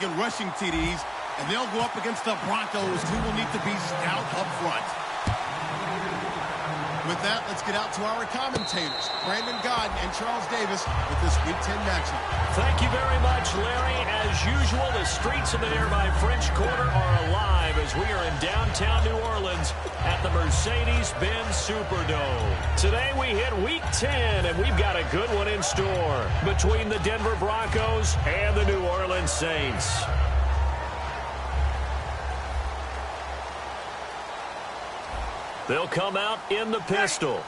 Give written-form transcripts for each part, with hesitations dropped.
and rushing TDs, and they'll go up against the Broncos, who will need to be stout up front. With that, let's get out to our commentators, Brandon Gaudin and Charles Davis, with this Week 10 matchup. Thank you very much, Larry. As usual, the streets of the nearby French Quarter are alive as we are in downtown New Orleans at the Mercedes-Benz Superdome. Today we hit Week 10, and we've got a good one in store between the Denver Broncos and the New Orleans Saints. They'll come out in the pistol.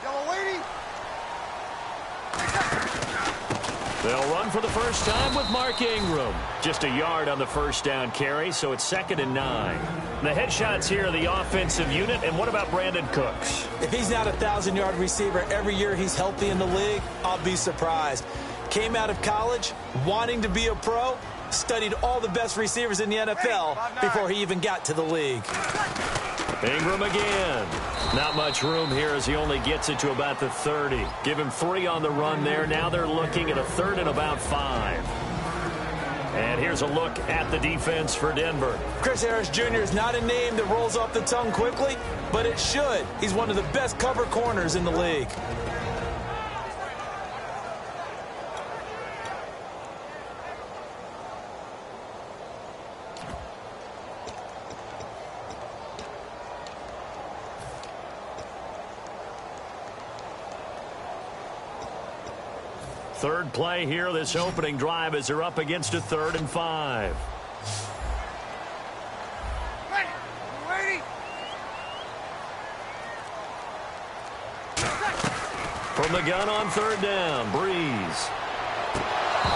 They'll run for the first time with Mark Ingram. Just a yard on the first down carry, so it's 2nd and 9. The headshots here are the offensive unit, and what about Brandon Cooks? If he's not a 1,000-yard receiver every year he's healthy in the league, I'll be surprised. Came out of college wanting to be a pro, studied all the best receivers in the NFL before he even got to the league. Ingram again. Not much room here as he only gets it to about the 30. Give him 3 on the run there. Now they're looking at a 3rd and about 5. And here's a look at the defense for Denver. Chris Harris Jr. is not a name that rolls off the tongue quickly, but it should. He's one of the best cover corners in the league. Third play here, this opening drive, as they're up against a 3rd and 5. From the gun on 3rd down, Breeze.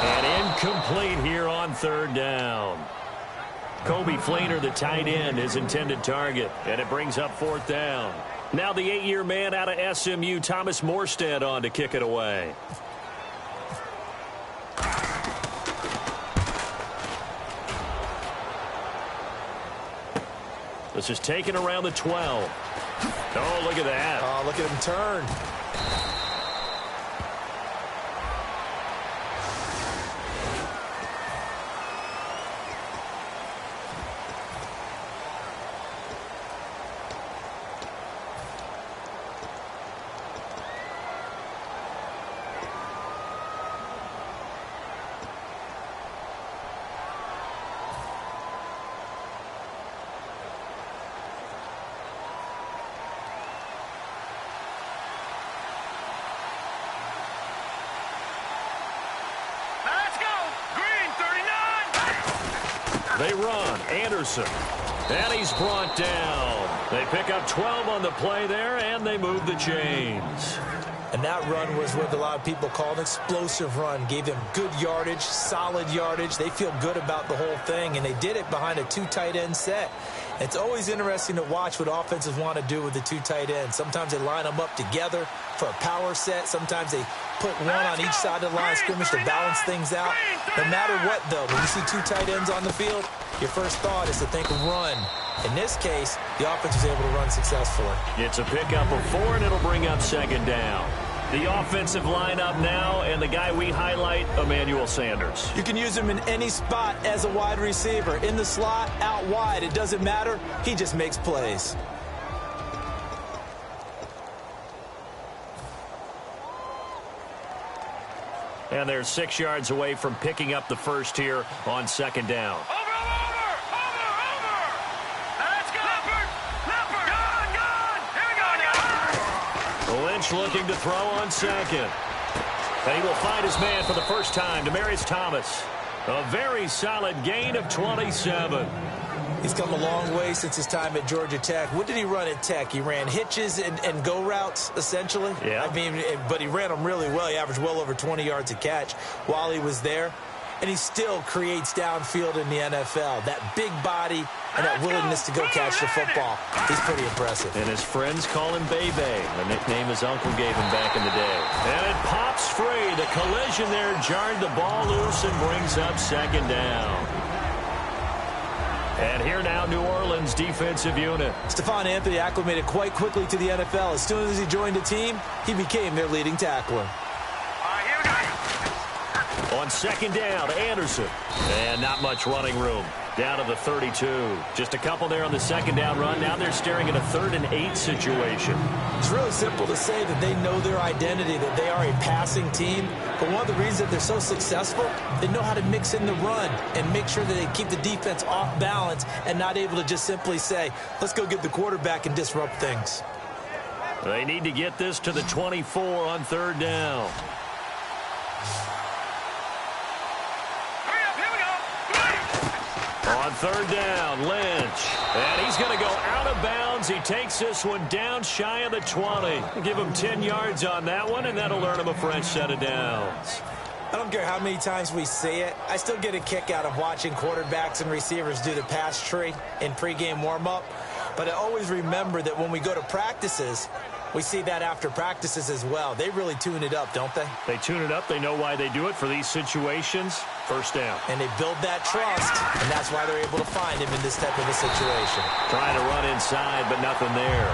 And incomplete here on 3rd down. Kobe Fleener, the tight end, his intended target, and it brings up 4th down. Now the 8-year man out of SMU, Thomas Morstead, on to kick it away. This is taken around the 12. Oh, look at that. Oh, look at him turn. They run. Anderson. And he's brought down. They pick up 12 on the play there, and they move the chains. And that run was what a lot of people call an explosive run. Gave them good yardage, solid yardage. They feel good about the whole thing, and they did it behind a 2 tight end set. It's always interesting to watch what offenses want to do with the 2 tight ends. Sometimes they line them up together for a power set. Sometimes they put one on each side of the line of scrimmage to balance things out. No matter what, though, when you see 2 tight ends on the field, your first thought is to think run. In this case, the offense was able to run successfully. It's a pickup of 4, and it'll bring up 2nd down. The offensive lineup now, and the guy we highlight, Emmanuel Sanders. You can use him in any spot as a wide receiver. In the slot, out wide, it doesn't matter. He just makes plays. And they're 6 yards away from picking up the first here on 2nd down. Lynch looking to throw on 2nd. And he will find his man for the first time, Demaryius Thomas. A very solid gain of 27. He's come a long way since his time at Georgia Tech. What did he run at Tech? He ran hitches and go routes, essentially. Yeah. I mean, but he ran them really well. He averaged well over 20 yards a catch while he was there. And he still creates downfield in the NFL. That big body and that willingness to go catch the football. He's pretty impressive. And his friends call him Bebe, the nickname his uncle gave him back in the day. And it pops free. The collision there jarred the ball loose and brings up 2nd down. And here now, New Orleans defensive unit. Stephon Anthony acclimated quite quickly to the NFL. As soon as he joined the team, he became their leading tackler. On second down, Anderson. And not much running room. Down to the 32. Just a couple there on the second down run. Now they're staring at a 3rd and 8 situation. It's really simple to say that they know their identity, that they are a passing team. But one of the reasons that they're so successful, they know how to mix in the run and make sure that they keep the defense off balance and not able to just simply say, let's go get the quarterback and disrupt things. They need to get this to the 24 on 3rd down. On 3rd down, Lynch. And he's going to go out of bounds. He takes this one down shy of the 20. Give him 10 yards on that one, and that'll earn him a fresh set of downs. I don't care how many times we see it. I still get a kick out of watching quarterbacks and receivers do the pass tree in pregame warm-up. But I always remember that when we go to practices, we see that after practices as well. They really tune it up, don't they? They tune it up. They know why they do it for these situations. First down. And they build that trust, and that's why they're able to find him in this type of a situation. Trying to run inside, but nothing there.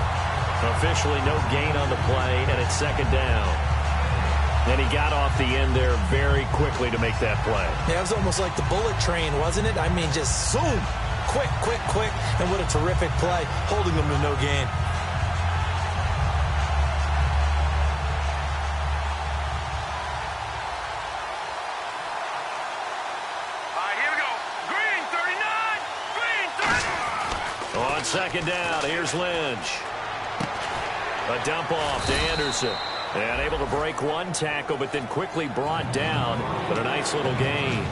Officially no gain on the play, and it's second down. And he got off the end there very quickly to make that play. Yeah, it was almost like the bullet train, wasn't it? I mean, just zoom. Quick, quick, quick. And what a terrific play, holding them to no gain. Second down, here's Lynch. A dump off to Anderson. And able to break one tackle, but then quickly brought down. But a nice little gain.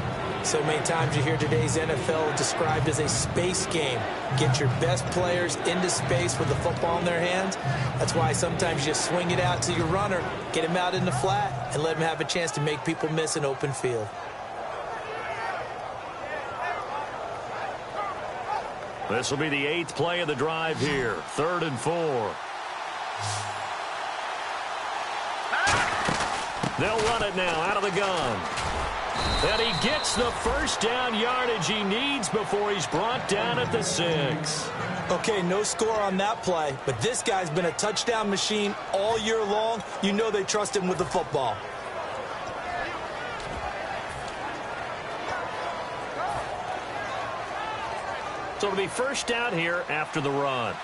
So many times you hear today's NFL described as a space game. Get your best players into space with the football in their hands. That's why sometimes you just swing it out to your runner, get him out in the flat, and let him have a chance to make people miss an open field. This will be the 8th play of the drive here. 3rd and 4. They'll run it now out of the gun. And he gets the first down yardage he needs before he's brought down at the 6. Okay, no score on that play, but this guy's been a touchdown machine all year long. You know they trust him with the football. So it'll be first down here after the run.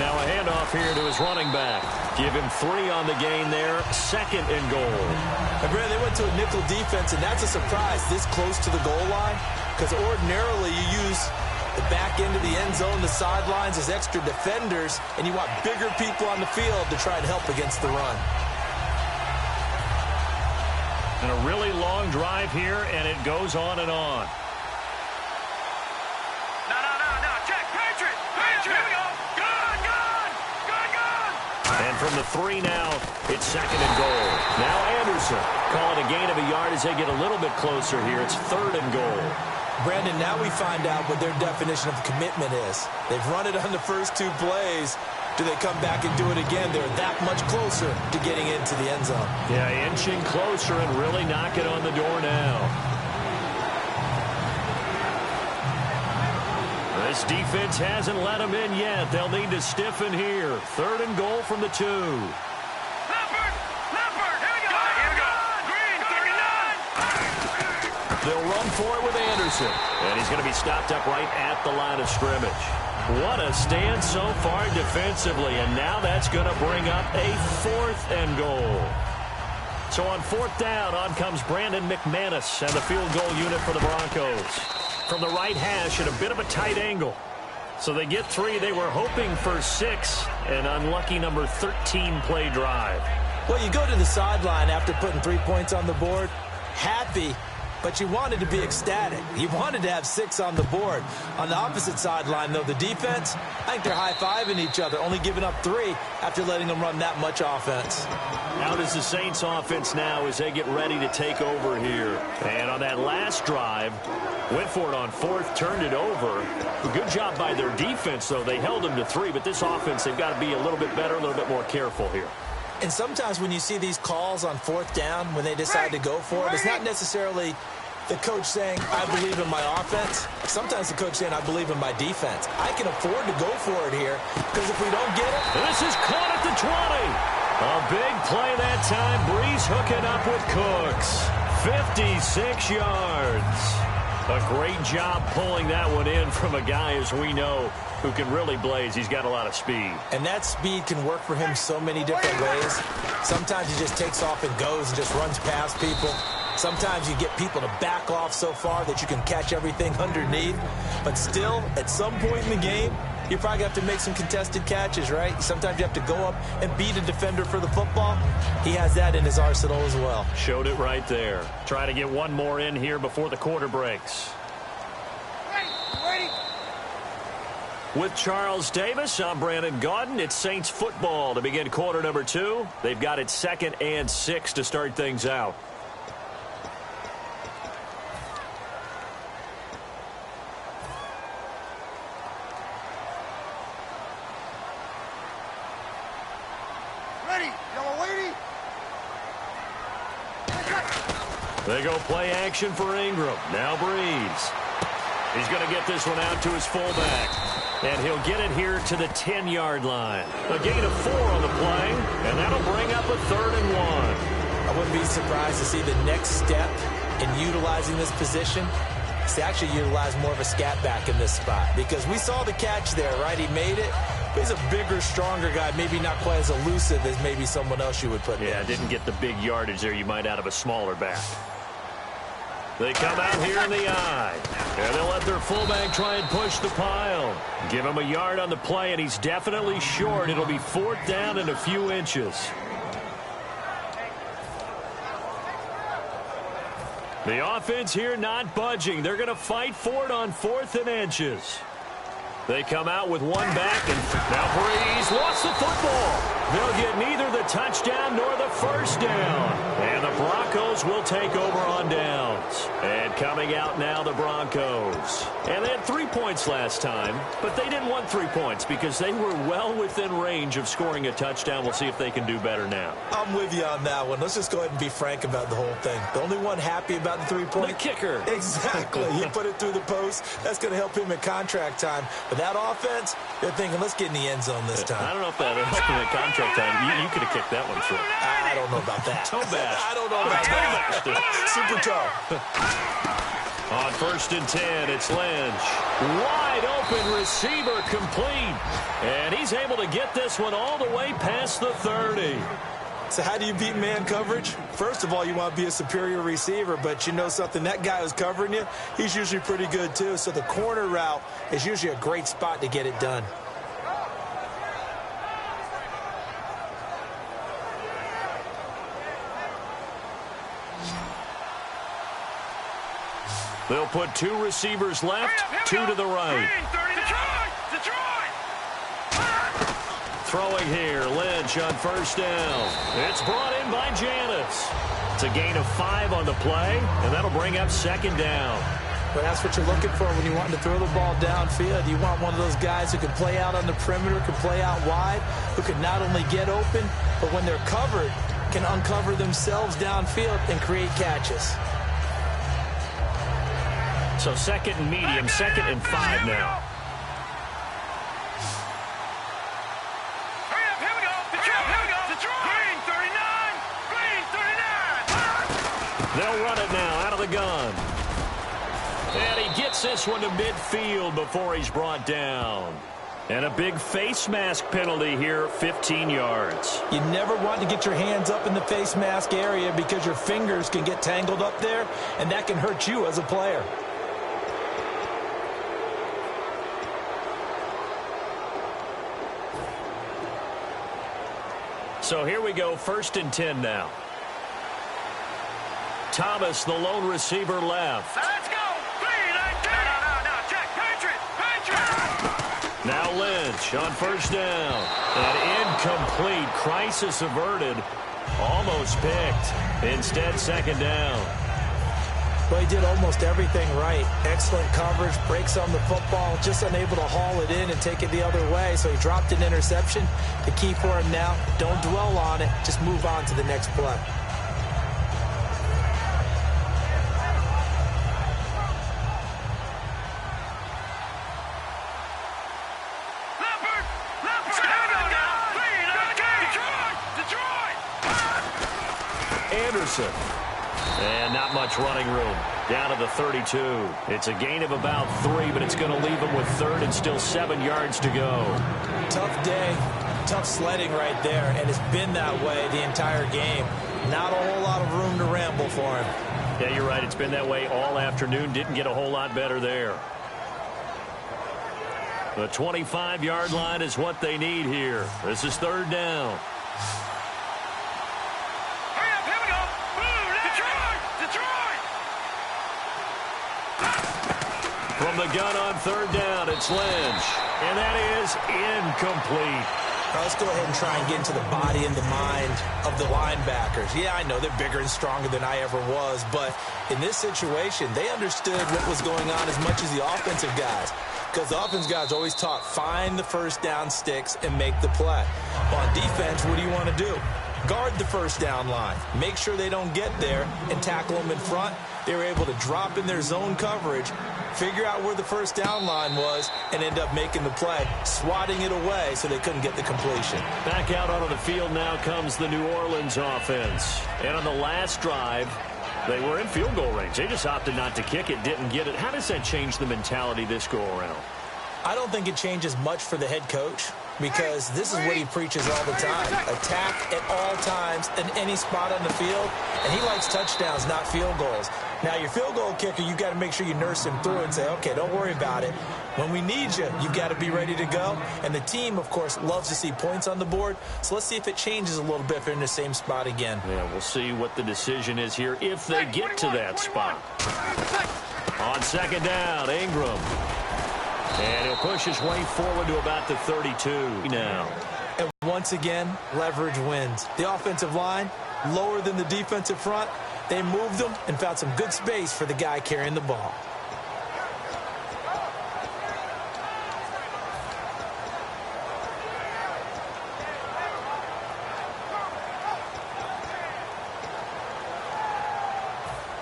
Now a handoff here to his running back. Give him 3 on the gain there. 2nd and goal. And Brad, they went to a nickel defense, and that's a surprise this close to the goal line, because ordinarily you use the back end of the end zone, the sidelines as extra defenders, and you want bigger people on the field to try and help against the run. And a really long drive here, and it goes on and on. No. Check. Patriot. Here we go. Gun. And from the 3 now, it's 2nd and goal. Now Anderson calling a gain of a yard as they get a little bit closer here. It's 3rd and goal. Brandon, now we find out what their definition of commitment is. They've run it on the first 2 plays. Do they come back and do it again? They're that much closer to getting into the end zone. Yeah, inching closer and really knocking on the door now. This defense hasn't let them in yet. They'll need to stiffen here. 3rd and goal from the 2. Leopard, here we go. Green, 39. They'll run for it with Anderson. And he's going to be stopped up right at the line of scrimmage. What a stand so far defensively, and now that's going to bring up a 4th and goal. So on 4th down, on comes Brandon McManus and the field goal unit for the Broncos. From the right hash at a bit of a tight angle. So they get 3. They were hoping for 6. An unlucky number 13 play drive. Well, you go to the sideline after putting 3 points on the board, happy, but you wanted to be ecstatic. You wanted to have 6 on the board. On the opposite sideline, though, the defense, I think they're high-fiving each other, only giving up 3 after letting them run that much offense. How does the Saints offense now as they get ready to take over here? And on that last drive, went for it on 4th, turned it over. Good job by their defense, though. They held them to 3, but this offense, they've got to be a little bit better, a little bit more careful here. And sometimes when you see these calls on 4th down, when they decide to go for it, it's not necessarily The coach saying, I believe in my offense. Sometimes the coach saying, I believe in my defense. I can afford to go for it here because if we don't get it. This is caught at the 20. A big play that time. Brees hooking up with Cooks. 56 yards. A great job pulling that one in from a guy, as we know, who can really blaze. He's got a lot of speed. And that speed can work for him so many different ways. Sometimes he just takes off and goes and just runs past people. Sometimes you get people to back off so far that you can catch everything underneath. But still, at some point in the game, you probably have to make some contested catches, right? Sometimes you have to go up and beat a defender for the football. He has that in his arsenal as well. Showed it right there. Try to get one more in here before the quarter breaks. With Charles Davis, I'm Brandon Gaudin. It's Saints football to begin quarter number 2. They've got it 2nd and 6 to start things out. They go play action for Ingram. Now Brees. He's going to get this one out to his fullback. And he'll get it here to the 10-yard line. A gain of 4 on the play, and that'll bring up a 3rd and 1. I wouldn't be surprised to see the next step in utilizing this position is to actually utilize more of a scat back in this spot. Because we saw the catch there, right? He made it. He's a bigger, stronger guy, maybe not quite as elusive as maybe someone else you would put there. Yeah, didn't get the big yardage there you might out of a smaller back. They come out here in the eye. And they'll let their fullback try and push the pile. Give him a yard on the play, and he's definitely short. It'll be 4th down and a few inches. The offense here not budging. They're going to fight for it on 4th and inches. They come out with one back, and now Brees lost the football. They'll get neither the touchdown nor the first down. And the Broncos will take over on downs. And coming out now, the Broncos. And they had 3 points last time, but they didn't want 3 points because they were well within range of scoring a touchdown. We'll see if they can do better now. I'm with you on that one. Let's just go ahead and be frank about the whole thing. The only one happy about the 3-point? The kicker. Exactly. He put it through the post. That's going to help him in contract time. But that offense, they're thinking, let's get in the end zone this time. I don't know if that helped him in contract time. You could have kicked that one through. I don't know about that. Toe bash. I don't know about that. Super toe. On 1st and 10, it's Lynch. Wide open receiver complete. And he's able to get this one all the way past the 30. So how do you beat man coverage? First of all, you want to be a superior receiver, but you know something, that guy who's covering you, he's usually pretty good too. So the corner route is usually a great spot to get it done. They'll put 2 receivers left, 2 to the right. Throwing here, Lynch on 1st down. It's brought in by Janis. It's a gain of 5 on the play, and that'll bring up 2nd down. But that's what you're looking for when you want to throw the ball downfield. You want one of those guys who can play out on the perimeter, can play out wide, who can not only get open, but when they're covered, can uncover themselves downfield and create catches. So 2nd and medium, 2nd and 5 now. Here we go. Green 39. Green 39. They'll run it now out of the gun. And he gets this one to midfield before he's brought down. And a big face mask penalty here, 15 yards. You never want to get your hands up in the face mask area because your fingers can get tangled up there, and that can hurt you as a player. So here we go, 1st and 10 now. Thomas, the lone receiver, left. Let's go. Green 19. No. Check. Patriot. Now Lynch on 1st down. And incomplete. Crisis averted. Almost picked. Instead, 2nd down. Well, he did almost everything right. Excellent coverage, breaks on the football, just unable to haul it in and take it the other way. So he dropped an interception. The key for him now, don't dwell on it. Just move on to the next play. Peterson. And not much running room. Down to the 32. It's a gain of about 3, but it's going to leave him with third and still 7 yards to go. Tough day. Tough sledding right there, and it's been that way the entire game. Not a whole lot of room to ramble for him. Yeah, you're right. It's been that way all afternoon. Didn't get a whole lot better there. The 25-yard line is what they need here. This is third down. Hurry up, here we go. Detroit! From the gun on third down, it's Lynch. And that is incomplete. Let's go ahead and try and get into the body and the mind of the linebackers. Yeah, I know they're bigger and stronger than I ever was, but in this situation, they understood what was going on as much as the offensive guys. Because the offensive guys always taught, find the first down sticks and make the play. On defense, what do you want to do? Guard the first down line. Make sure they don't get there and tackle them in front. They were able to drop in their zone coverage, figure out where the first down line was, and end up making the play, swatting it away so they couldn't get the completion. Back out onto the field now comes the New Orleans offense. And on the last drive, they were in field goal range. They just opted not to kick it, didn't get it. How does that change the mentality this go-around? I don't think it changes much for the head coach, because this is what he preaches all the time. Attack at all times in any spot on the field. And he likes touchdowns, not field goals. Now, your field goal kicker, you've got to make sure you nurse him through and say, okay, don't worry about it. When we need you, you've got to be ready to go. And the team, of course, loves to see points on the board. So let's see if it changes a little bit if they're in the same spot again. Yeah, we'll see what the decision is here if they get to that spot. On second down, Ingram. And he'll push his way forward to about the 32 now. And once again, leverage wins. The offensive line, lower than the defensive front. They moved them and found some good space for the guy carrying the ball.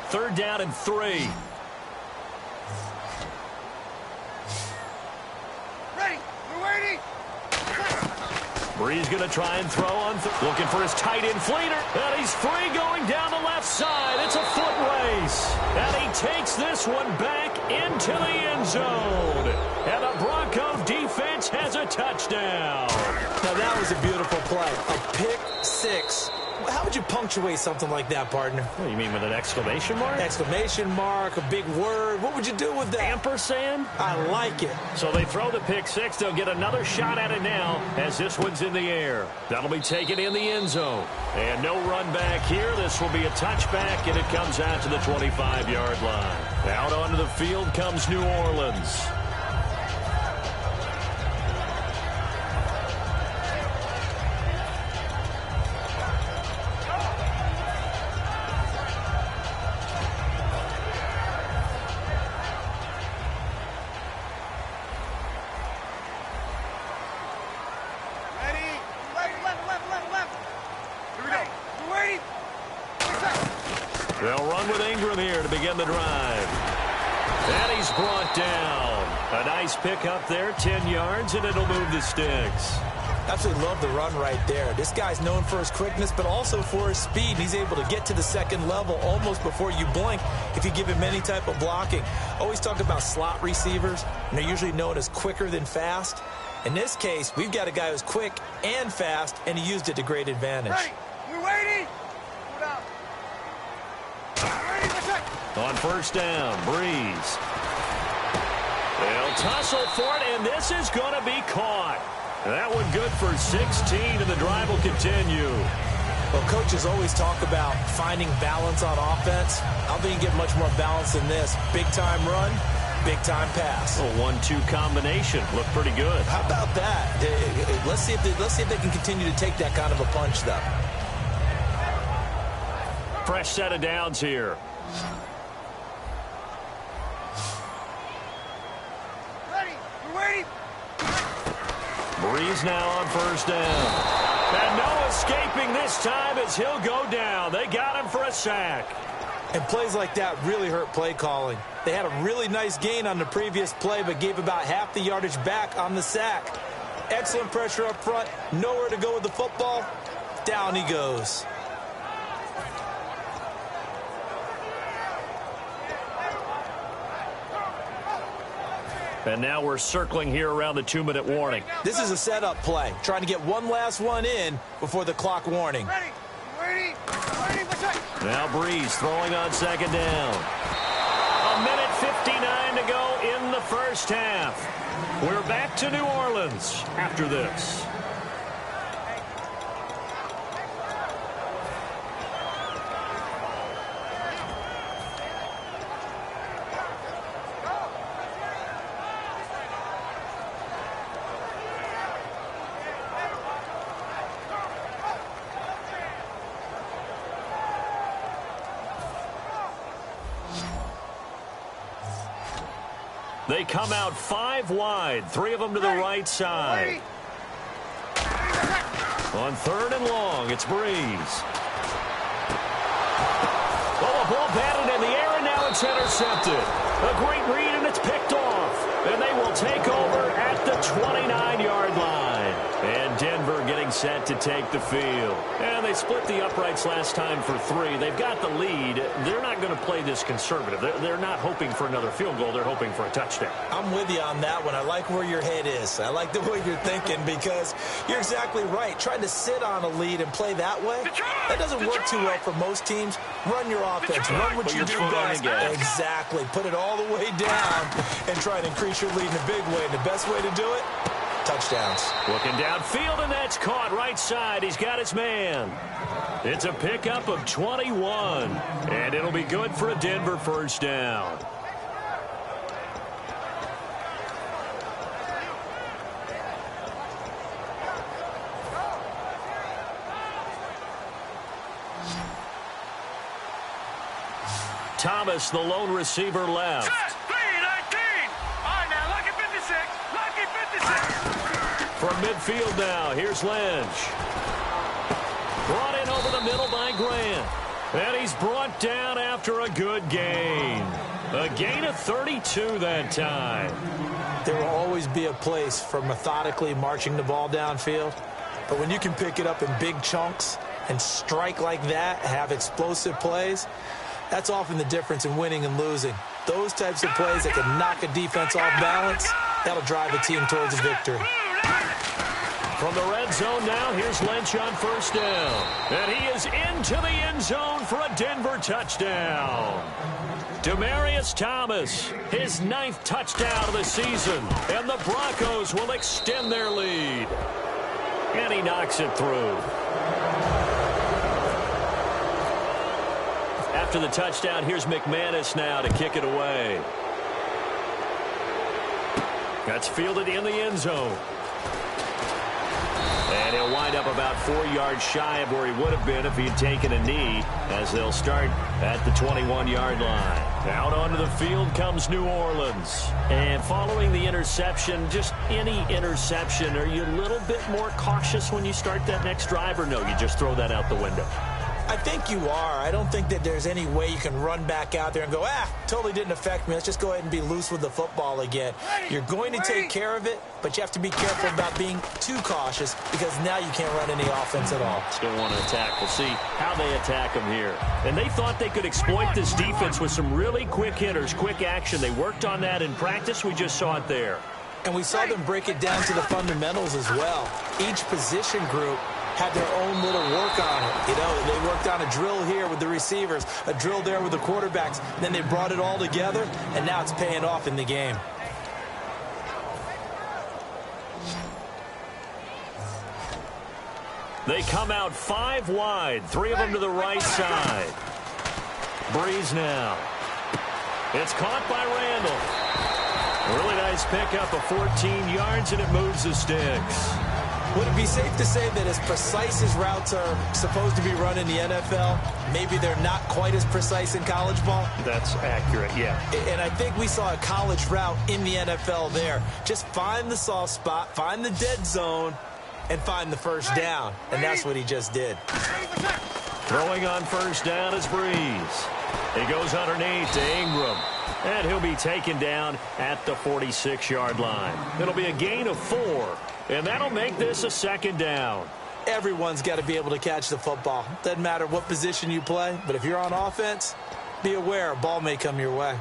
Third down and 3. Brees going to try and throw on. Looking for his tight end Fleeter. And he's free going down the left side. It's a foot race. And he takes this one back into the end zone. And the Bronco defense has a touchdown. Now that was a beautiful play. A pick six. How would you punctuate something like that, partner? What do you mean, with an exclamation mark? Exclamation mark, a big word. What would you do with that? Ampersand? I like it. So they throw the pick six. They'll get another shot at it now as this one's in the air. That'll be taken in the end zone. And no run back here. This will be a touchback, and it comes out to the 25-yard line. Out onto the field comes New Orleans. They'll run with Ingram here to begin the drive. And he's brought down. A nice pickup there, 10 yards, and it'll move the sticks. Absolutely love the run right there. This guy's known for his quickness, but also for his speed. He's able to get to the second level almost before you blink if you give him any type of blocking. Always talk about slot receivers, and they're usually known as quicker than fast. In this case, we've got a guy who's quick and fast, and he used it to great advantage. Ready. We're waiting. On first down, Brees. They'll tussle for it, and this is going to be caught. That one good for 16, and the drive will continue. Well, coaches always talk about finding balance on offense. I don't think you get much more balance than this. Big-time run, big-time pass. A 1-2 combination. Looked pretty good. How about that? Let's see if they can continue to take that kind of a punch, though. Fresh set of downs here. Ready. We're waiting. Brees now on first down. And no escaping this time as he'll go down. They got him for a sack. And plays like that really hurt play calling. They had a really nice gain on the previous play, but gave about half the yardage back on the sack. Excellent pressure up front. Nowhere to go with the football. Down he goes. And now we're circling here around the 2-minute warning. This is a setup play, trying to get one last one in before the clock warning. Ready? Now Breeze throwing on second down. 1:59 to go in the first half. We're back to New Orleans after this. They come out 5 wide, 3 of them to the right side. On 3rd and long, it's Breeze. Oh, a ball batted in the air, and now it's intercepted. A great read, and it's picked off. And they will take over at the 29-yard line. And Denver getting set to take the field. And they split the uprights last time for 3. They've got the lead. They're not going to play this conservative. They're not hoping for another field goal. They're hoping for a touchdown. I'm with you on that one. I like where your head is. I like the way you're thinking because you're exactly right. Trying to sit on a lead and play that way, that doesn't work too well for most teams. Run your offense. Run what you do best. Exactly. Put it all the way down and try and increase your lead in a big way. And the best way to do it, touchdowns. Looking downfield, and that's caught right side. He's got his man. It's a pickup of 21, and it'll be good for a Denver first down. Thomas, the lone receiver, left. Set, 3-19. All right, now, lucky 56. Lucky 56. From midfield now, here's Lynch. Brought in over the middle by Grant. And he's brought down after a good gain. A gain of 32 that time. There will always be a place for methodically marching the ball downfield. But when you can pick it up in big chunks and strike like that, have explosive plays, that's often the difference in winning and losing. Those types of plays that can knock a defense off balance, that'll drive a team towards a victory. From the red zone now, here's Lynch on first down. And he is into the end zone for a Denver touchdown. Demaryius Thomas, his 9th touchdown of the season. And the Broncos will extend their lead. And he knocks it through. After the touchdown, here's McManus now to kick it away. That's fielded in the end zone. And he'll wind up about 4 yards shy of where he would have been if he'd taken a knee, as they'll start at the 21-yard line. Out onto the field comes New Orleans. And following the interception, just any interception, are you a little bit more cautious when you start that next drive, or no, you just throw that out the window? I think you are. I don't think that there's any way you can run back out there and go, totally didn't affect me. Let's just go ahead and be loose with the football again. You're going to take care of it, but you have to be careful about being too cautious because now you can't run any offense at all. Still want to attack. We'll see how they attack them here. And they thought they could exploit this defense with some really quick hitters, quick action. They worked on that in practice. We just saw it there. And we saw them break it down to the fundamentals as well. Each position group had their own little work on it. You know, they worked on a drill here with the receivers, a drill there with the quarterbacks. Then they brought it all together, and now it's paying off in the game. They come out 5 wide, 3 of them to the right side. Breeze now. It's caught by Randall. Really nice pickup of 14 yards, and it moves the sticks. Would it be safe to say that as precise as routes are supposed to be run in the NFL, maybe they're not quite as precise in college ball? That's accurate, yeah. And I think we saw a college route in the NFL there. Just find the soft spot, find the dead zone, and find the first down. And that's what he just did. Throwing on first down is Breeze. He goes underneath to Ingram. And he'll be taken down at the 46-yard line. It'll be a gain of 4. And that'll make this a second down. Everyone's got to be able to catch the football. Doesn't matter what position you play, but if you're on offense, be aware a ball may come your way.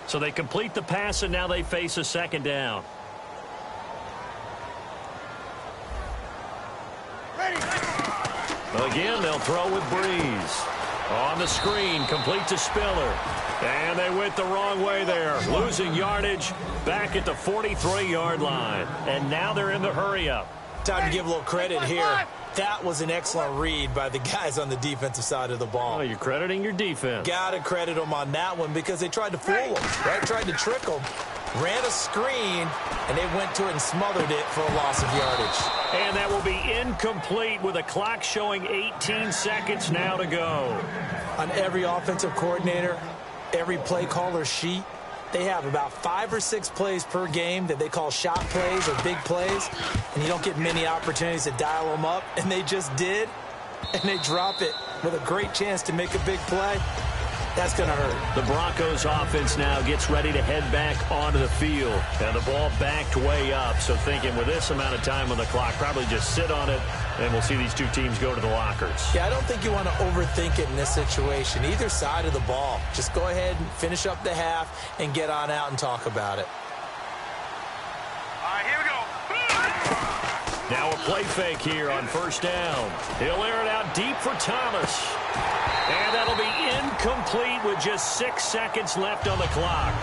So they complete the pass, and now they face a second down. Again, they'll throw with Breeze. On the screen, complete to Spiller. And they went the wrong way there. Losing yardage back at the 43-yard line. And now they're in the hurry-up. Time to give a little credit here. That was an excellent read by the guys on the defensive side of the ball. Oh, you're crediting your defense. Got to credit them on that one because they tried to fool them, right? Tried to trick them. Ran a screen, and they went to it and smothered it for a loss of yardage. And that will be incomplete with a clock showing 18 seconds now to go. On every offensive coordinator, every play caller sheet, they have about 5 or 6 plays per game that they call shot plays or big plays, and you don't get many opportunities to dial them up, and they just did, and they drop it with a great chance to make a big play. That's going to hurt. The Broncos offense now gets ready to head back onto the field. And the ball backed way up. So thinking with this amount of time on the clock, probably just sit on it, and we'll see these two teams go to the lockers. Yeah, I don't think you want to overthink it in this situation. Either side of the ball. Just go ahead and finish up the half and get on out and talk about it. All right, here we go. Now a play fake here on first down. He'll air it out deep for Thomas. And that'll be incomplete with just 6 seconds left on the clock.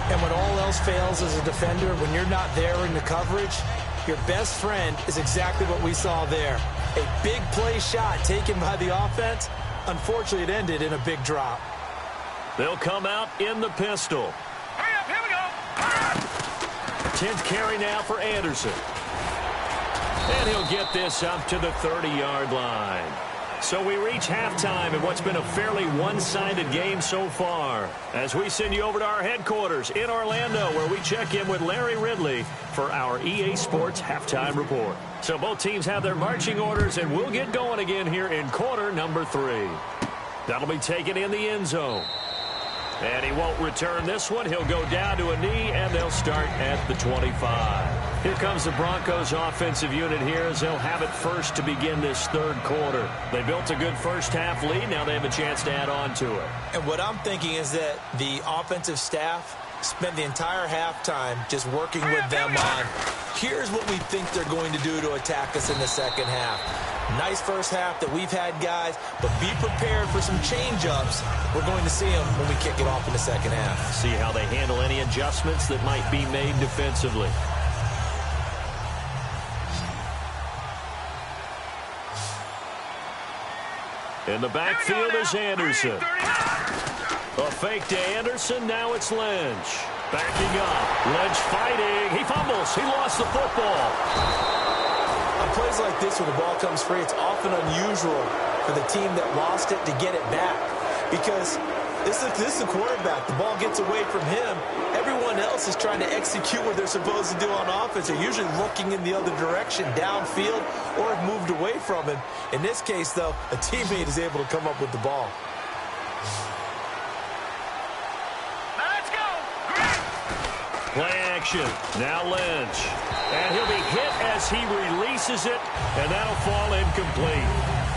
And when all else fails as a defender, when you're not there in the coverage, your best friend is exactly what we saw there. A big play shot taken by the offense. Unfortunately, it ended in a big drop. They'll come out in the pistol. Hurry up, here we go. 10th carry now for Anderson. And he'll get this up to the 30-yard line. So we reach halftime in what's been a fairly one-sided game so far. As we send you over to our headquarters in Orlando, where we check in with Larry Ridley for our EA Sports Halftime Report. So both teams have their marching orders, and we'll get going again here in quarter number 3. That'll be taken in the end zone. And he won't return this one. He'll go down to a knee, and they'll start at the 25. Here comes the Broncos offensive unit here as they'll have it first to begin this third quarter. They built a good first-half lead. Now they have a chance to add on to it. And what I'm thinking is that the offensive staff spent the entire halftime just working with them on, here's what we think they're going to do to attack us in the second half. Nice first half that we've had, guys, but be prepared for some change-ups. We're going to see them when we kick it off in the second half. See how they handle any adjustments that might be made defensively. In the backfield is Anderson. A fake to Anderson. Now it's Lynch. Backing up. Lynch fighting. He fumbles. He lost the football. On plays like this where the ball comes free, it's often unusual for the team that lost it to get it back. Because this is the quarterback. The ball gets away from him. Everyone else is trying to execute what they're supposed to do on offense. They're usually looking in the other direction, downfield, or have moved away from him. In this case, though, a teammate is able to come up with the ball. Let's go. Play action. Now Lynch. And he'll be hit as he releases it, and that'll fall incomplete.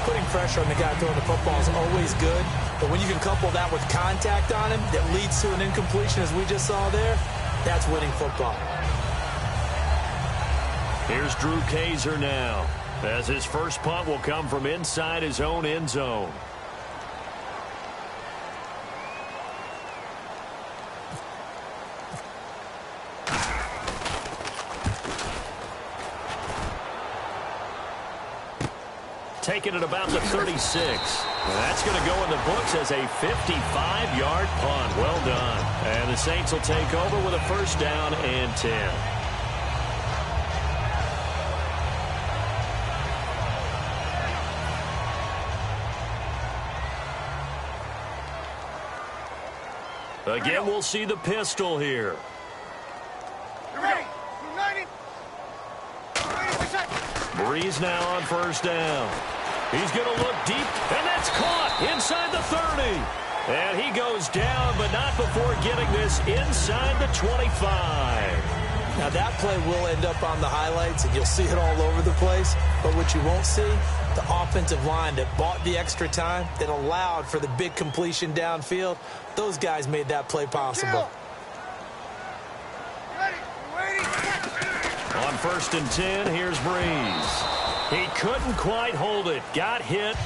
Putting pressure on the guy throwing the football is always good, but when you can couple that with contact on him that leads to an incompletion, as we just saw there, that's winning football. Here's Drew Kaiser now, as his first punt will come from inside his own end zone. Taking it about the 36. That's going to go in the books as a 55-yard punt. Well done. And the Saints will take over with a first down and 10. Again, we'll see the pistol here. Here we go. 90. Breeze now on first down. He's going to look deep, and that's caught inside the 30. And he goes down, but not before getting this inside the 25. Now, that play will end up on the highlights, and you'll see it all over the place. But what you won't see, the offensive line that bought the extra time, that allowed for the big completion downfield, those guys made that play possible. 1st and 10. Here's Breeze. He couldn't quite hold it. Got hit.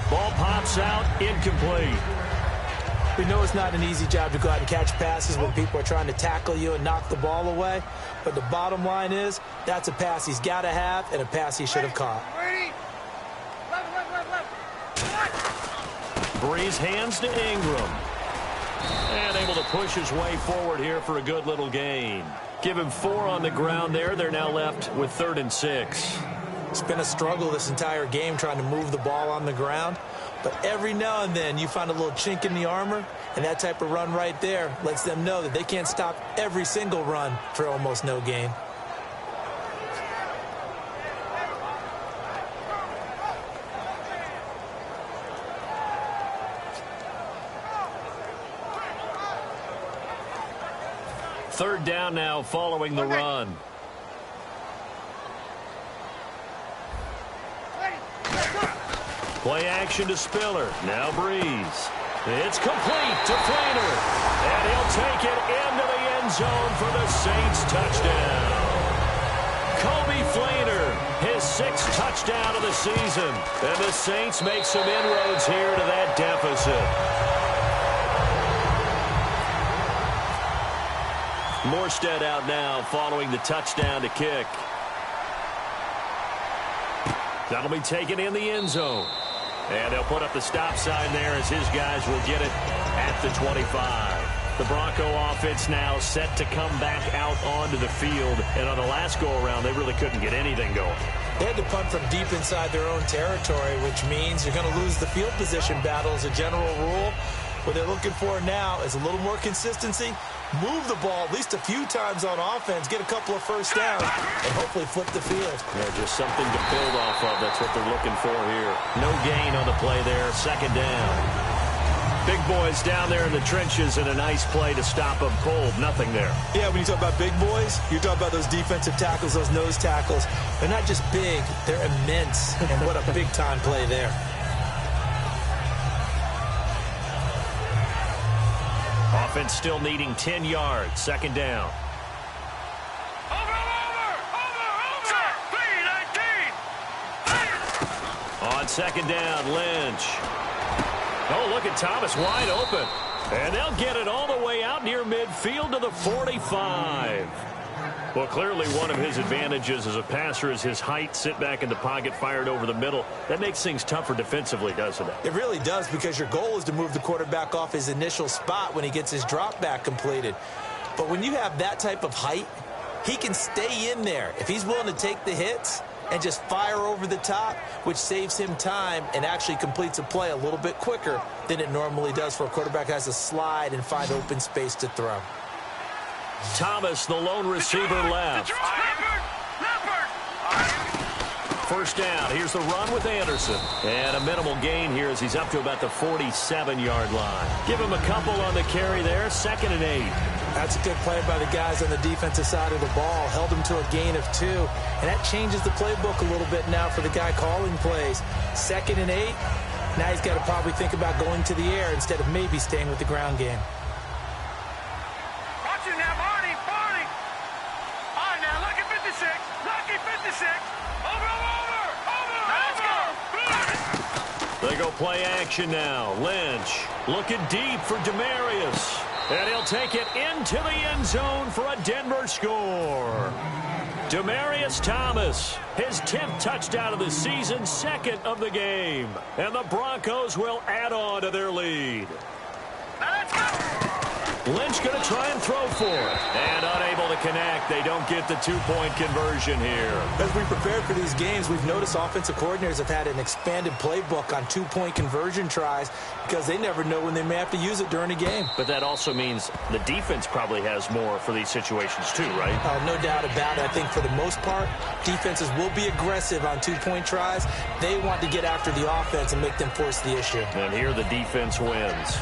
Ball pops out. Incomplete. We know it's not an easy job to go out and catch passes when people are trying to tackle you and knock the ball away. But the bottom line is, that's a pass he's got to have and a pass he should have caught. Breeze hands to Ingram. And able to push his way forward here for a good little gain. Give him 4 on the ground there. They're now left with 3rd and 6. It's been a struggle this entire game trying to move the ball on the ground. But every now and then you find a little chink in the armor, and that type of run right there lets them know that they can't stop every single run for almost no gain. Third down now following the run. Play action to Spiller. Now Breeze. It's complete to Fleener. And he'll take it into the end zone for the Saints touchdown. Coby Fleener, his 6th touchdown of the season. And the Saints make some inroads here to that deficit. Morstead out now following the touchdown to kick. That'll be taken in the end zone. And they'll put up the stop sign there as his guys will get it at the 25. The Bronco offense now set to come back out onto the field. And on the last go-around, they really couldn't get anything going. They had to punt from deep inside their own territory, which means you're going to lose the field position battle as a general rule. What they're looking for now is a little more consistency, move the ball at least a few times on offense, get a couple of first downs, and hopefully flip the field. Yeah, just something to build off of. That's what they're looking for here. No gain on the play there. 2nd down. Big boys down there in the trenches, and a nice play to stop them cold. Nothing there. Yeah, when you talk about big boys, you're talking about those defensive tackles, those nose tackles. They're not just big, they're immense. And what a big-time play there. Offense still needing 10 yards. 2nd down. On 2nd down, Lynch. Oh, look at Thomas wide open. And they'll get it all the way out near midfield to the 45. Well, clearly one of his advantages as a passer is his height. Sit back in the pocket, fired over the middle. That makes things tougher defensively, doesn't it? It really does, because your goal is to move the quarterback off his initial spot when he gets his drop back completed. But when you have that type of height, he can stay in there if he's willing to take the hits and just fire over the top, which saves him time and actually completes a play a little bit quicker than it normally does for a quarterback who has to slide and find open space to throw. Thomas, the lone receiver, left. First down. Here's the run with Anderson. And a minimal gain here as he's up to about the 47-yard line. Give him a couple on the carry there. 2nd and 8. That's a good play by the guys on the defensive side of the ball. Held him to a gain of 2. And that changes the playbook a little bit now for the guy calling plays. 2nd and 8. Now he's got to probably think about going to the air instead of maybe staying with the ground game. They go play action now. Lynch looking deep for Demarius. And he'll take it into the end zone for a Denver score. Demarius Thomas, his 10th touchdown of the season, 2nd of the game. And the Broncos will add on to their lead. Lynch going to try and throw for it. And unable to connect. They don't get the 2-point conversion here. As we prepared for these games, we've noticed offensive coordinators have had an expanded playbook on 2-point conversion tries because they never know when they may have to use it during a game. But that also means the defense probably has more for these situations too, right? No doubt about it. I think for the most part, defenses will be aggressive on 2-point tries. They want to get after the offense and make them force the issue. And here the defense wins.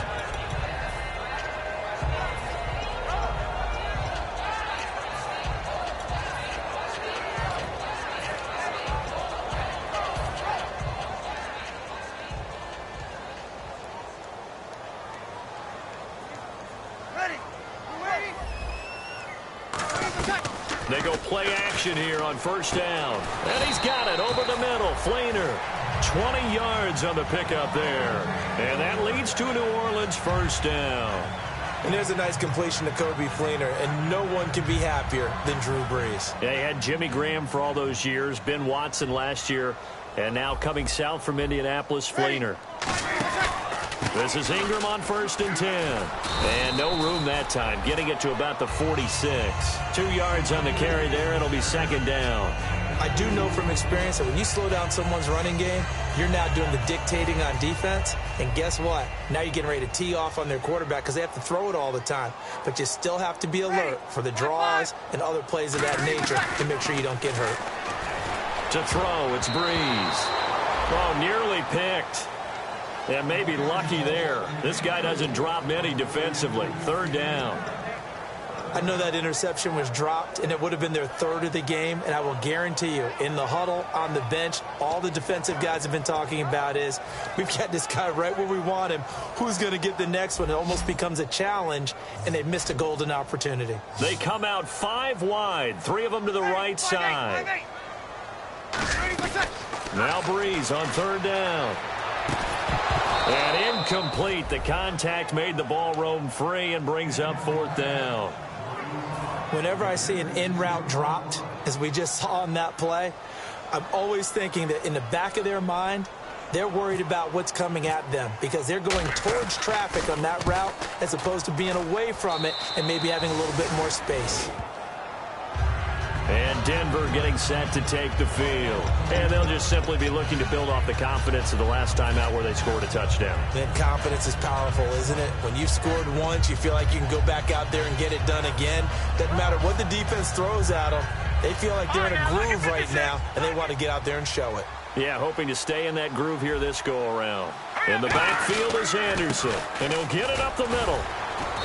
They go play action here on first down. And he's got it over the middle. Fleener, 20 yards on the pickup there. And that leads to New Orleans first down. And there's a nice completion to Coby Fleener, and no one can be happier than Drew Brees. Yeah, he had Jimmy Graham for all those years, Ben Watson last year, and now coming south from Indianapolis, Fleener. This is Ingram on first and 10. And no room that time, getting it to about the 46. 2 yards on the carry there. It'll be second down. I do know from experience that when you slow down someone's running game, you're now doing the dictating on defense. And guess what? Now you're getting ready to tee off on their quarterback because they have to throw it all the time. But you still have to be alert for the draws and other plays of that nature to make sure you don't get hurt. To throw, it's Brees. Oh, nearly picked. Yeah, maybe lucky there. This guy doesn't drop many defensively. Third down. I know that interception was dropped, and it would have been their third of the game, and I will guarantee you, in the huddle, on the bench, all the defensive guys have been talking about is, we've got this guy right where we want him. Who's going to get the next one? It almost becomes a challenge, and they've missed a golden opportunity. They come out 5 wide, 3 of them to the right side. Now Brees on third down. And incomplete. The contact made the ball roam free and brings up fourth down. Whenever I see an in-route dropped, as we just saw in that play, I'm always thinking that in the back of their mind, they're worried about what's coming at them because they're going towards traffic on that route as opposed to being away from it and maybe having a little bit more space. And Denver getting set to take the field. And they'll just simply be looking to build off the confidence of the last time out where they scored a touchdown. Then confidence is powerful, isn't it? When you've scored once, you feel like you can go back out there and get it done again. Doesn't matter what the defense throws at them. They feel like they're in a groove right now, and they want to get out there and show it. Yeah, hoping to stay in that groove here this go-around. In the backfield is Anderson, and he'll get it up the middle.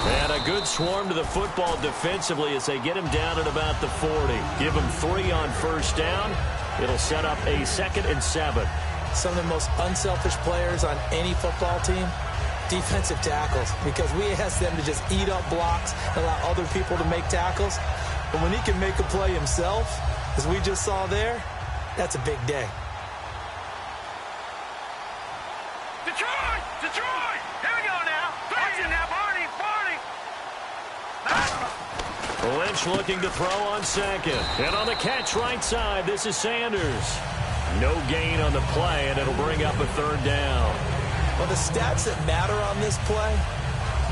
And a good swarm to the football defensively as they get him down at about the 40. Give him 3 on first down. It'll set up a 2nd and 7. Some of the most unselfish players on any football team, defensive tackles, because we ask them to just eat up blocks and allow other people to make tackles. But when he can make a play himself, as we just saw there, that's a big day. Detroit! Detroit! Here we go now. Action now, Barney! Lynch looking to throw on second. And on the catch right side, this is Sanders. No gain on the play, and it'll bring up a third down. Well, the stats that matter on this play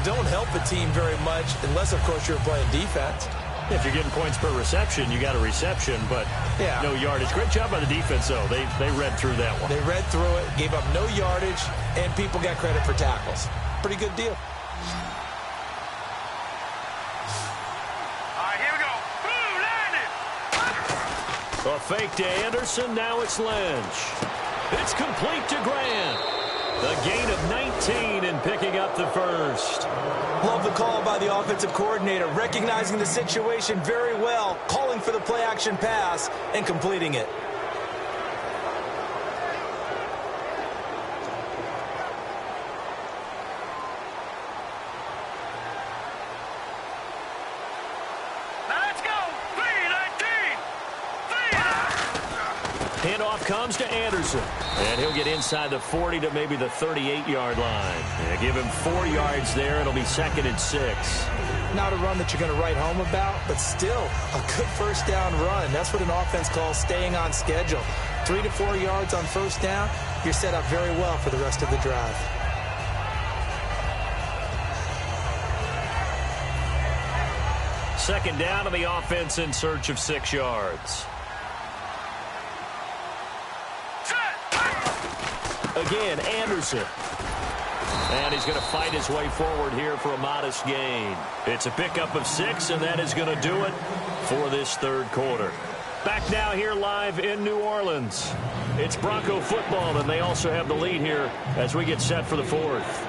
don't help a team very much unless, of course, you're playing defense. If you're getting points per reception, you got a reception, but no yardage. Great job by the defense, though. They read through that one. They read through it, gave up no yardage, and people got credit for tackles. Pretty good deal. A fake to Anderson, now it's Lynch. It's complete to Grant. A gain of 19 and picking up the first. Love the call by the offensive coordinator, recognizing the situation very well, calling for the play-action pass and completing it. Handoff comes to Anderson. And he'll get inside the 40 to maybe the 38-yard line. And give him 4 yards there. It'll be 2nd and 6. Not a run that you're going to write home about, but still a good first down run. That's what an offense calls staying on schedule. 3 to 4 yards on first down, you're set up very well for the rest of the drive. Second down on the offense in search of 6 yards. Again, Anderson. And he's going to fight his way forward here for a modest gain. It's a pickup of 6, and that is going to do it for this third quarter. Back now here live in New Orleans. It's Bronco football, and they also have the lead here as we get set for the fourth.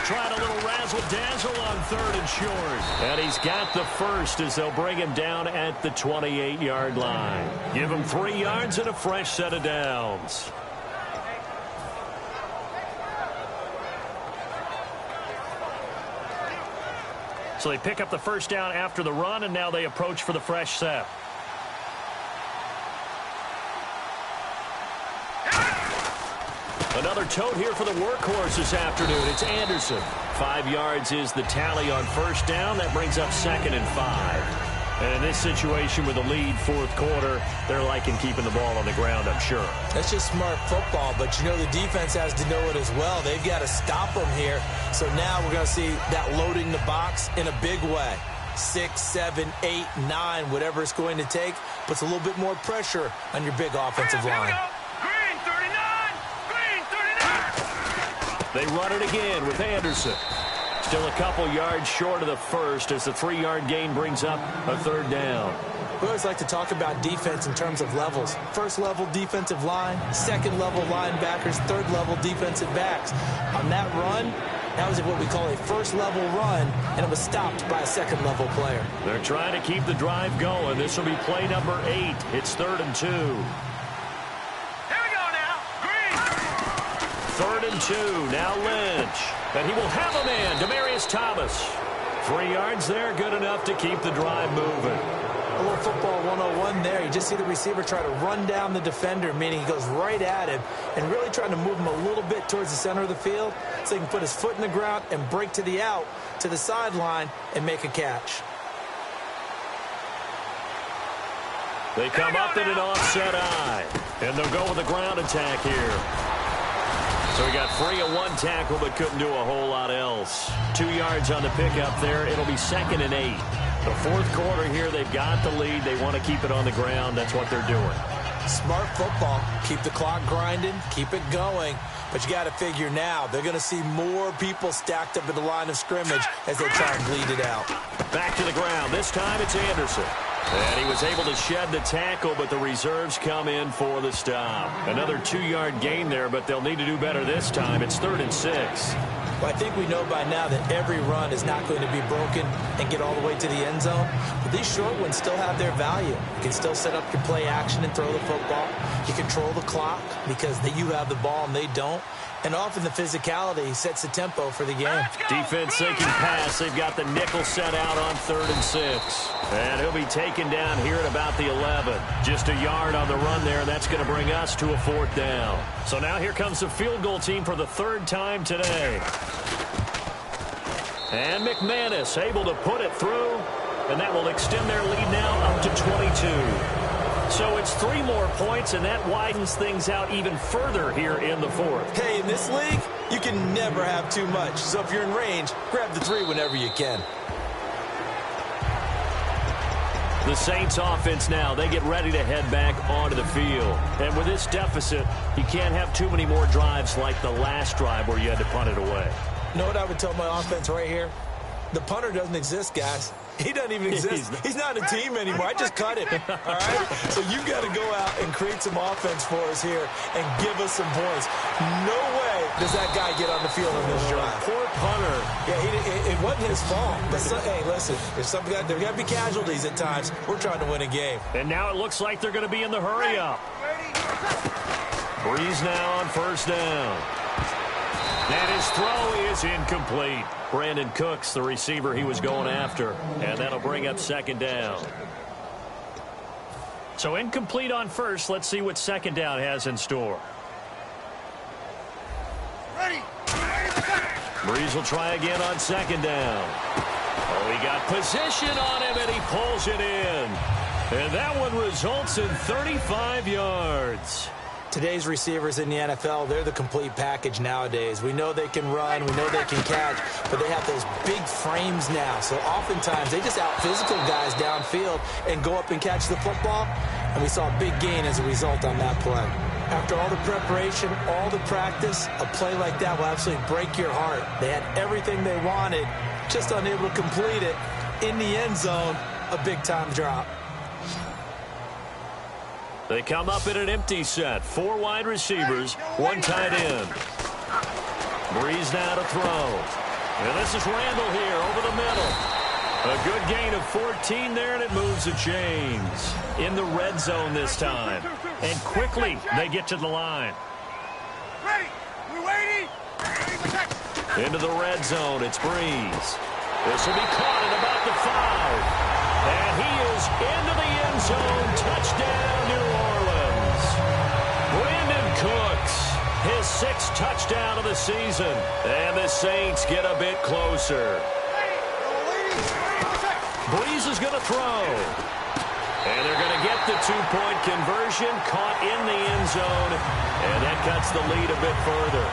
trying a little razzle-dazzle on 3rd and short. And he's got the first as they'll bring him down at the 28-yard line. Give him 3 yards and a fresh set of downs. So they pick up the first down after the run, and now they approach for the fresh set. Another tote here for the workhorse this afternoon. It's Anderson. 5 yards is the tally on first down. That brings up 2nd and 5. And in this situation with a lead 4th quarter, they're liking keeping the ball on the ground, I'm sure. That's just smart football, but you know the defense has to know it as well. They've got to stop them here. So now we're going to see that loading the box in a big way. 6, 7, 8, 9, whatever it's going to take, puts a little bit more pressure on your big offensive line. They run it again with Anderson. Still a couple yards short of the first as the 3-yard gain brings up a 3rd down. We always like to talk about defense in terms of levels. 1st level defensive line, 2nd level linebackers, 3rd level defensive backs. On that run, that was what we call a 1st level run, and it was stopped by a 2nd level player. They're trying to keep the drive going. This will be play number 8. It's 3rd and 2. 3rd and 2, now Lynch. And he will have a man, Demaryius Thomas. 3 yards there, good enough to keep the drive moving. A little football 101 there. You just see the receiver try to run down the defender, meaning he goes right at him and really trying to move him a little bit towards the center of the field so he can put his foot in the ground and break to the out, to the sideline, and make a catch. They come up in an offset eye, and they'll go with a ground attack here. So he got free of 1 tackle but couldn't do a whole lot else. 2 yards on the pickup there. It'll be 2nd and 8. The 4th quarter here, they've got the lead. They want to keep it on the ground. That's what they're doing. Smart football. Keep the clock grinding. Keep it going. But you got to figure now, they're going to see more people stacked up at the line of scrimmage as they try and bleed it out. Back to the ground. This time it's Anderson. And he was able to shed the tackle, but the reserves come in for the stop. Another 2-yard gain there, but they'll need to do better this time. It's 3rd and 6. Well, I think we know by now that every run is not going to be broken and get all the way to the end zone. But these short ones still have their value. You can still set up your play action and throw the football. You control the clock because you have the ball and they don't. And often the physicality sets the tempo for the game. Defense thinking pass. They've got the nickel set out on 3rd and 6. And he'll be taken down here at about the 11. Just a yard on the run there. That's going to bring us to a 4th down. So now here comes the field goal team for the 3rd time today. And McManus able to put it through. And that will extend their lead now up to 22. So it's 3 more points, and that widens things out even further here in the 4th. Hey, in this league, you can never have too much. So if you're in range, grab the 3 whenever you can. The Saints offense now, they get ready to head back onto the field. And with this deficit, you can't have too many more drives like the last drive where you had to punt it away. You know what I would tell my offense right here? The punter doesn't exist, guys. He doesn't even exist. He's not a team anymore. I just cut him. All right? So you got to go out and create some offense for us here and give us some points. No way does that guy get on the field on this drive. Poor punter. Yeah, it wasn't his fault. But hey, listen, there got to be casualties at times. We're trying to win a game. And now it looks like they're going to be in the hurry-up. Breeze now on 1st down. And his throw is incomplete. Brandon Cooks, the receiver he was going after. And that'll bring up 2nd down. So incomplete on first. Let's see what 2nd down has in store. Breeze will try again on 2nd down. Oh, he got position on him, and he pulls it in. And that one results in 35 yards. Today's receivers in the NFL, they're the complete package nowadays. We know they can run, we know they can catch, but they have those big frames now. So oftentimes they just out-physical guys downfield and go up and catch the football, and we saw a big gain as a result on that play. After all the preparation, all the practice, a play like that will absolutely break your heart. They had everything they wanted, just unable to complete it. In the end zone, a big-time drop. They come up in an empty set. 4 wide receivers, 1 tight end. Breeze now to throw. And this is Randall here over the middle. A good gain of 14 there, and it moves the chains. In the red zone this time. And quickly they get to the line. Ready. We're waiting. Into the red zone, it's Breeze. This will be caught at about the 5. And he is into the end zone. Touchdown, New Orleans. Brandon Cooks, his 6th touchdown of the season. And the Saints get a bit closer. Breeze is going to throw. And they're going to get the 2-point conversion, caught in the end zone. And that cuts the lead a bit further.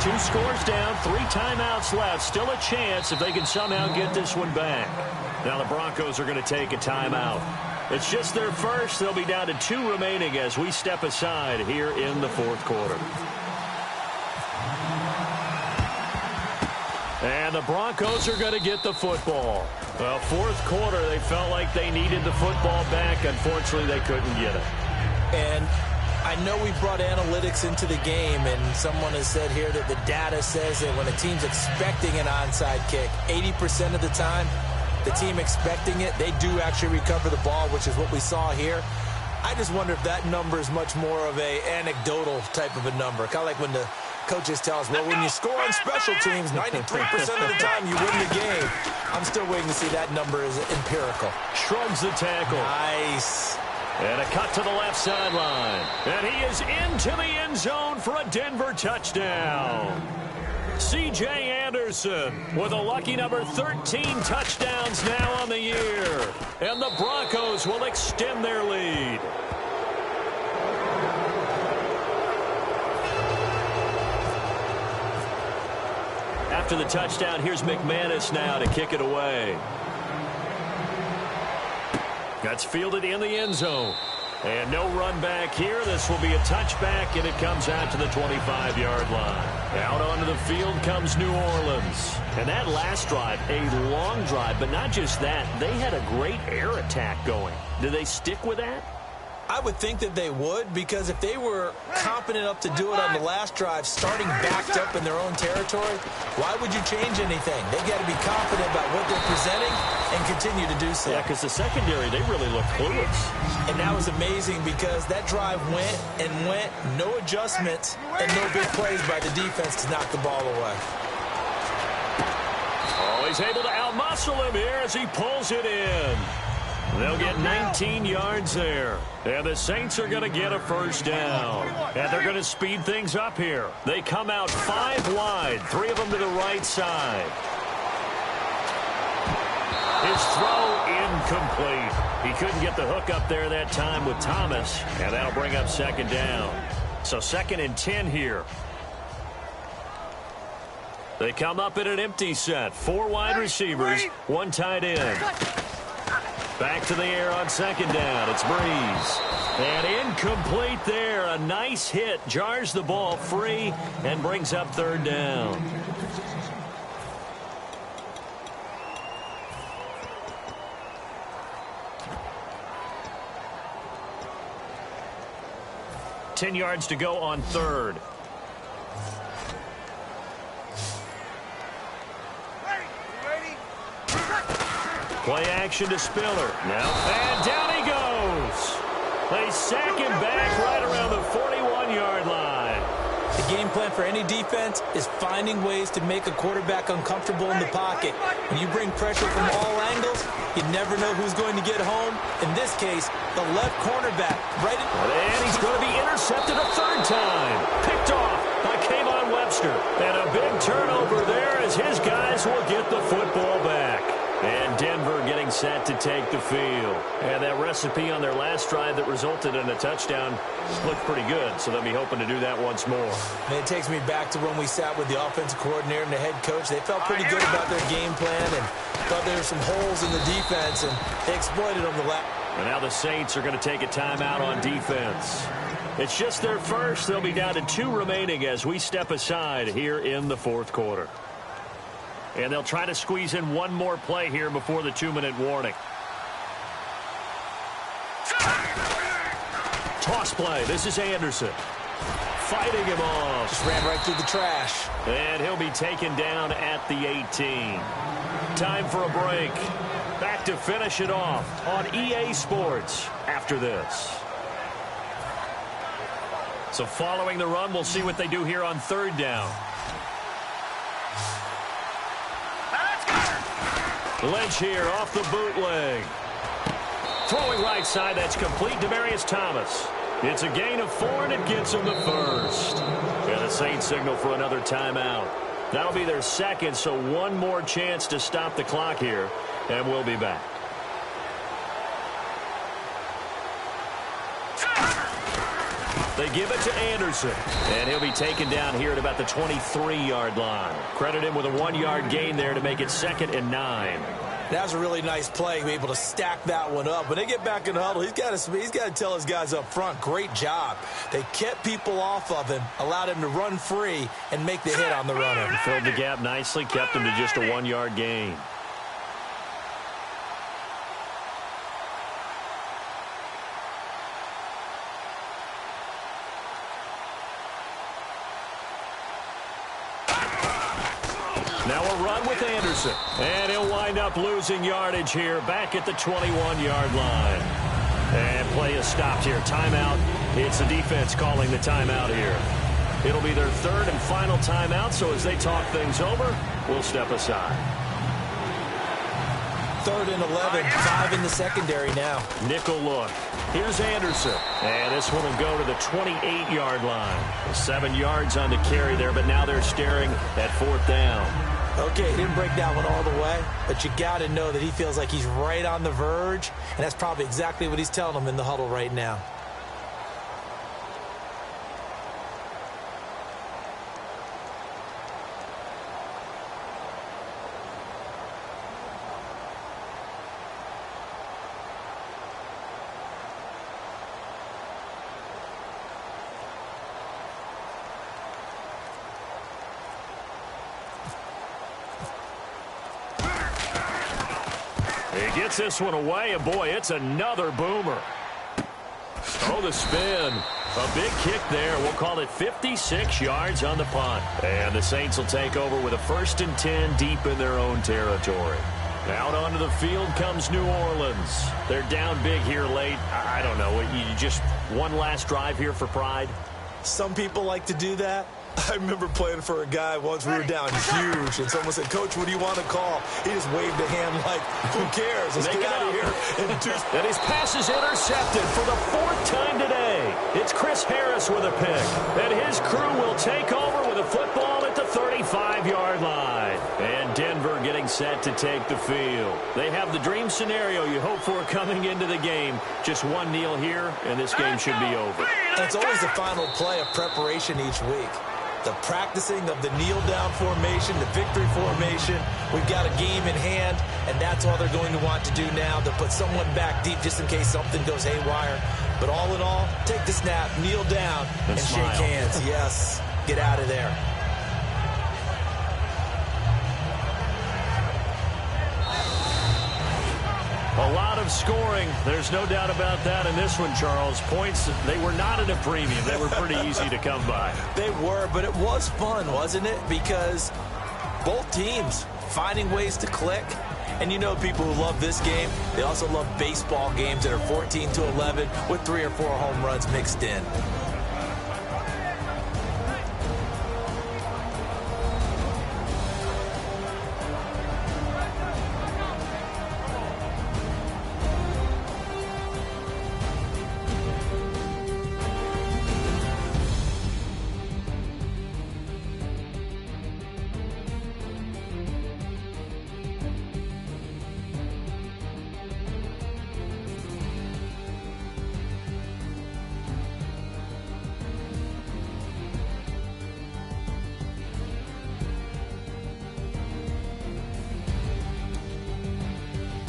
2 scores down, 3 timeouts left. Still a chance if they can somehow get this one back. Now the Broncos are going to take a timeout. It's just their first. They'll be down to 2 remaining as we step aside here in the 4th quarter. And the Broncos are going to get the football. Well, 4th quarter, they felt like they needed the football back. Unfortunately, they couldn't get it. And I know we brought analytics into the game, and someone has said here that the data says that when a team's expecting an onside kick, 80% of the time, the team expecting it, they do actually recover the ball, which is what we saw here. I just wonder if that number is much more of a anecdotal type of a number. Kind of like when the coaches tell us, well, when you score on special teams, 93% of the time you win the game. I'm still waiting to see that number is empirical. Shrugs the tackle. Nice. And a cut to the left sideline. And he is into the end zone for a Denver touchdown. C.J. Anderson with a lucky number 13 touchdowns now on the year. And the Broncos will extend their lead. After the touchdown, here's McManus now to kick it away. That's fielded in the end zone. And no run back here. This will be a touchback, and it comes out to the 25-yard line. Out onto the field comes New Orleans. And that last drive, a long drive, but not just that. They had a great air attack going. Do they stick with that? I would think that they would, because if they were confident enough to do it on the last drive, starting backed up in their own territory, why would you change anything? They got to be confident about what they're presenting and continue to do so. Yeah, because the secondary, they really looked clueless. And that was amazing because that drive went and went, no adjustments, and no big plays by the defense to knock the ball away. Oh, he's able to outmuscle him here as he pulls it in. They'll get 19 yards there. And the Saints are going to get a first down. And they're going to speed things up here. They come out 5 wide, 3 of them to the right side. His throw incomplete. He couldn't get the hook up there that time with Thomas. And that'll bring up 2nd down. So 2nd and 10 here. They come up in an empty set. 4 wide receivers, 1 tight end. Back to the air on 2nd down. It's Breeze. And incomplete there. A nice hit. Jars the ball free and brings up 3rd down. $10 yards to go on 3rd. Play action to Spiller. Now, and down he goes. They sack him back right around the 41-yard line. The game plan for any defense is finding ways to make a quarterback uncomfortable in the pocket. When you bring pressure from all angles, you never know who's going to get home. In this case, the left cornerback. And he's going to be intercepted a 3rd time. Picked off by Kayvon Webster. And a big turnover there as his guys will get the football back. And Denver getting set to take the field. And that recipe on their last drive that resulted in a touchdown looked pretty good, so they'll be hoping to do that once more. And it takes me back to when we sat with the offensive coordinator and the head coach. They felt pretty good about their game plan and thought there were some holes in the defense, and they exploited them the last. And now the Saints are going to take a timeout on defense. It's just their first. They'll be down to 2 remaining as we step aside here in the 4th quarter. And they'll try to squeeze in one more play here before the 2-minute warning. Toss play. This is Anderson. fighting him off. Just ran right through the trash. And he'll be taken down at the 18. Time for a break. Back to finish it off on EA Sports after this. So following the run, we'll see what they do here on third down. Lynch here off the bootleg. Throwing right side, that's complete. Demaryius Thomas. It's a gain of 4, and it gets him the first. And the Saints signal for another timeout. That'll be their second, so one more chance to stop the clock here, and we'll be back. They give it to Anderson, and he'll be taken down here at about the 23-yard line. Credit him with a 1-yard gain there to make it 2nd and 9. That was a really nice play, be able to stack that one up. When they get back in the huddle, he's got to tell his guys up front, great job. They kept people off of him, allowed him to run free, and make the hit on the runner. He filled the gap nicely, kept him to just a 1-yard gain. Now a run with Anderson. And he'll wind up losing yardage here back at the 21-yard line. And play is stopped here. Timeout. It's the defense calling the timeout here. It'll be their third and final timeout, so as they talk things over, we'll step aside. 3rd and 11, 5 in the secondary now. Nickel look. Here's Anderson. And this one will go to the 28-yard line. 7 yards on the carry there, but now they're staring at 4th down. Okay, he didn't break that one all the way, but you got to know that he feels like he's right on the verge, and that's probably exactly what he's telling them in the huddle right now. He gets this one away, and boy, it's another boomer. Oh, the spin. A big kick there. We'll call it 56 yards on the punt. And the Saints will take over with a 1st and 10 deep in their own territory. Out onto the field comes New Orleans. They're down big here late. I don't know. You just one last drive here for pride? Some people like to do that. I remember playing for a guy once. We were down huge, and someone said, "Coach, what do you want to call?" He just waved a hand like, "Who cares? Let's get out of here." And his pass is intercepted for the 4th time today. It's Chris Harris with a pick. And his crew will take over with a football at the 35-yard line. And Denver getting set to take the field. They have the dream scenario you hope for coming into the game. Just one kneel here, and this game should be over. It's always the final play of preparation each week. The practicing of the kneel-down formation, the victory formation. We've got a game in hand, and that's all they're going to want to do now, to put someone back deep just in case something goes haywire. But all in all, take the snap, kneel down, and shake hands. Yes, get out of there. A lot of scoring. There's no doubt about that in this one, Charles. Points, they were not at a premium. They were pretty easy to come by. They were, but it was fun, wasn't it? Because both teams finding ways to click. And you know, people who love this game, they also love baseball games that are 14-11 with 3 or 4 home runs mixed in.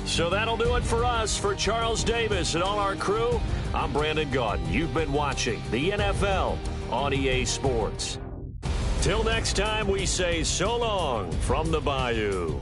So that'll do it for us. For Charles Davis and all our crew, I'm Brandon Gaudin. You've been watching the NFL on EA Sports. Till next time, we say so long from the Bayou.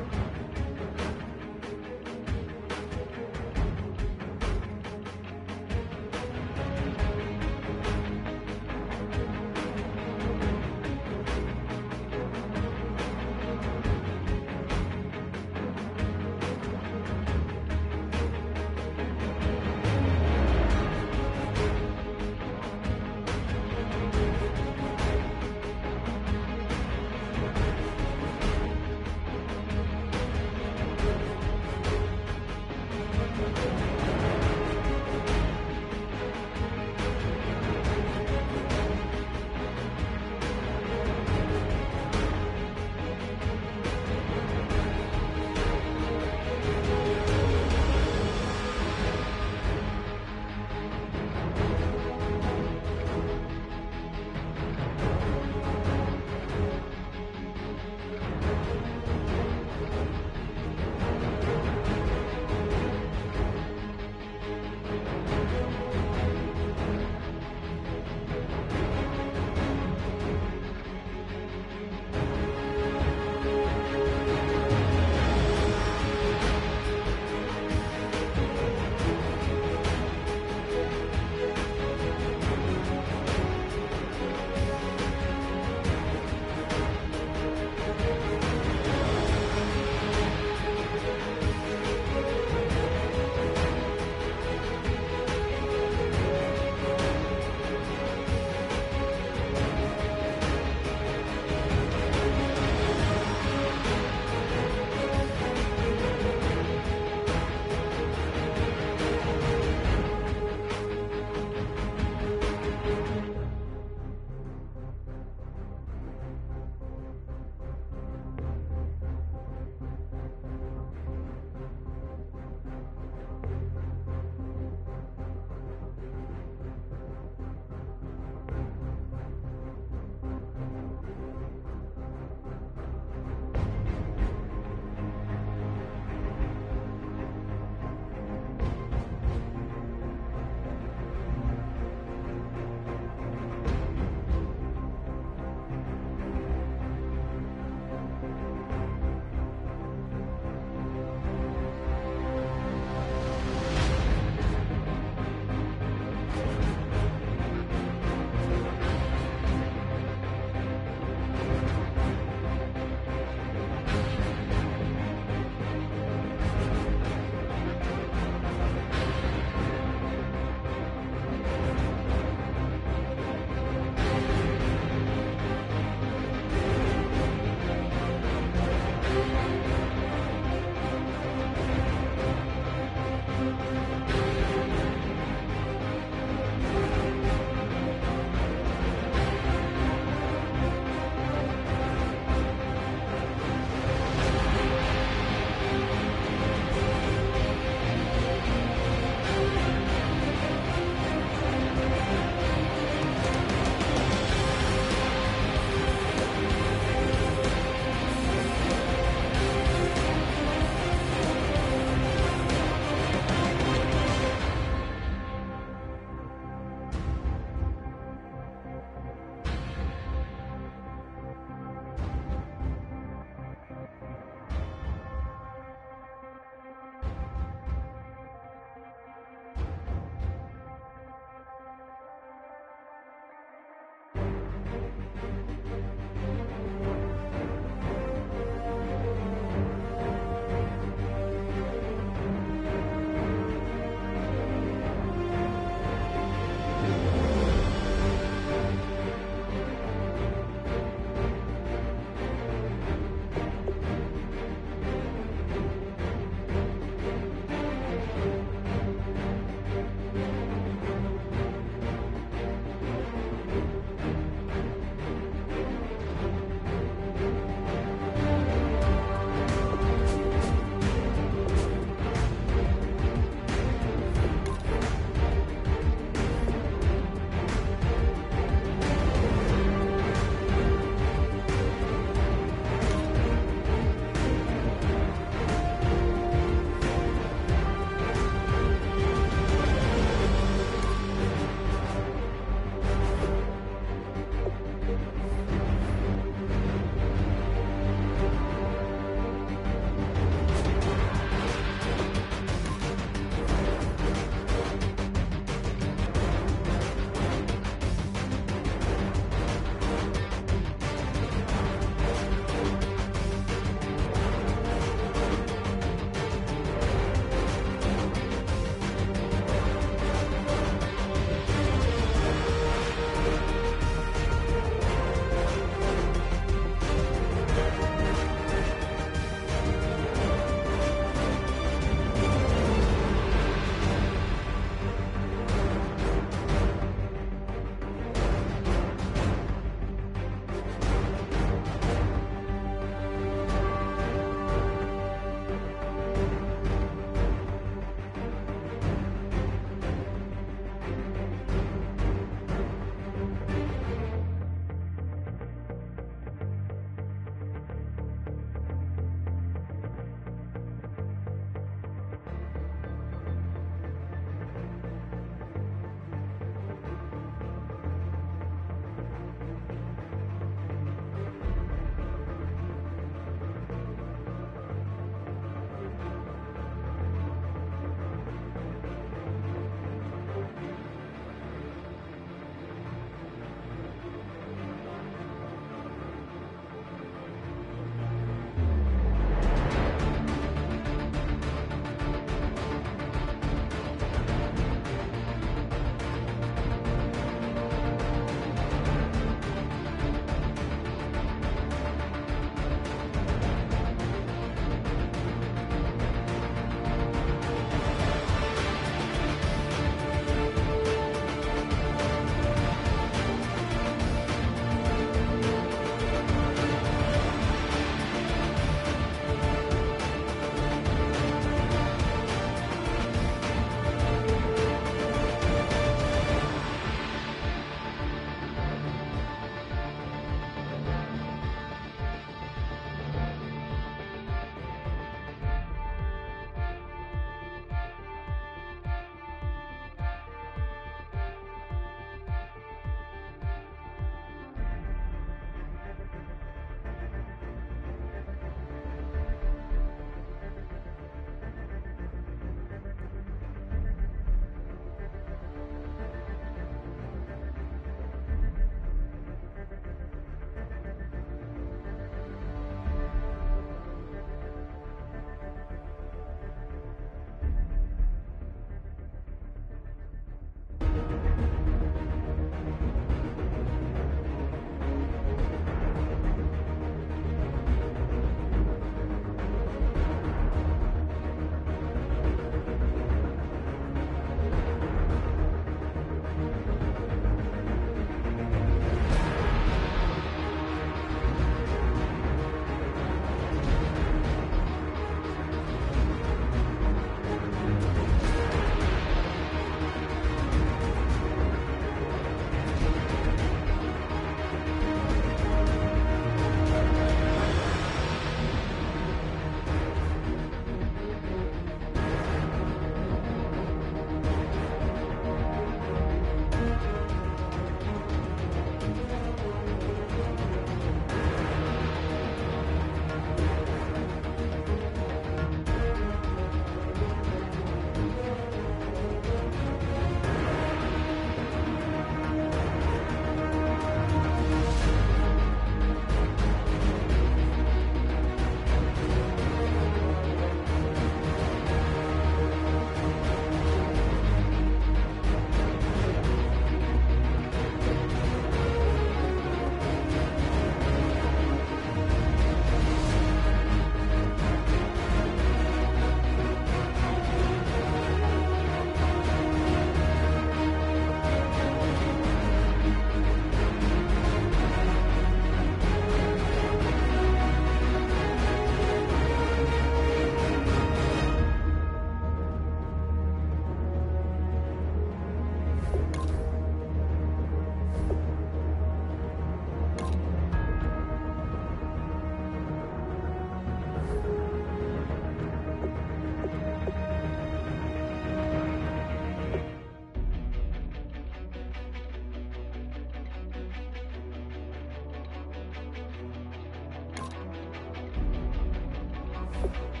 home.